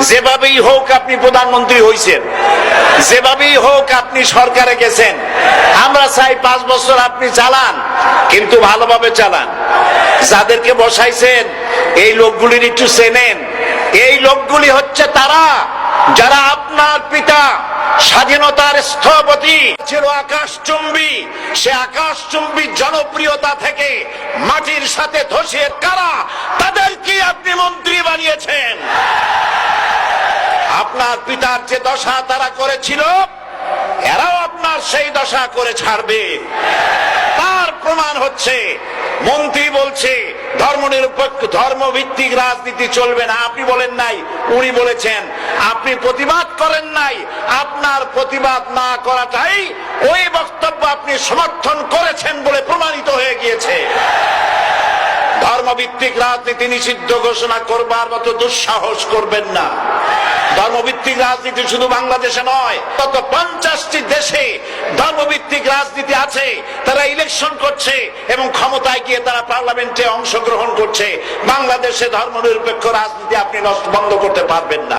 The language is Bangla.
যেভাবেই হোক আপনি প্রধানমন্ত্রী হইছেন, যেভাবেই হোক আপনি সরকারে গেছেন, আমরা চাই 5 বছর আপনি চালান, কিন্তু ভালোভাবে চালান। যাদেরকে বসাইছেন এই লোকগুলির একটু চেনেন। এই লোকগুলি হচ্ছে তারা যারা আপনার পিতা স্বাধীনতার স্থপতি ছিল, আকাশচুম্বী। সে আকাশচুম্বী জনপ্রিয়তা থেকে মাটির সাথে ধসিয়ে কারা, তাদেরকে আপনি মন্ত্রী বানিয়েছেন। আপনার পিতার যে দশা তারা করেছিল, এরাও আপনার সেই দশা করে ছাড়বে। তার প্রমাণ হচ্ছে মন্ত্রী বলছে ধর্মনিরপেক্ষ ধর্মভিত্তিক রাজনীতি চলবে না। আপনি বলেন নাই, উনি বলেছেন। আপনি প্রতিবাদ করেন নাই, আপনার প্রতিবাদ না করাটাই ওই বক্তব্য আপনি সমর্থন করেছেন বলে প্রমাণিত হয়ে গিয়েছে। ধর্মভিত্তিক রাজনীতি নিষিদ্ধ ঘোষণা করবার মতো দুঃসাহস করবেন না। ধর্মভিত্তিক রাজনীতি শুধু বাংলাদেশে নয়, তত 50টি দেশে ধর্মভিত্তিক রাজনীতি আছে। তারা ইলেকশন করছে এবং ক্ষমতায় গিয়ে তারা পার্লামেন্টে অংশগ্রহণ করছে। বাংলাদেশে ধর্মনিরপেক্ষ রাজনীতি আপনি বন্ধ করতে পারবেন না।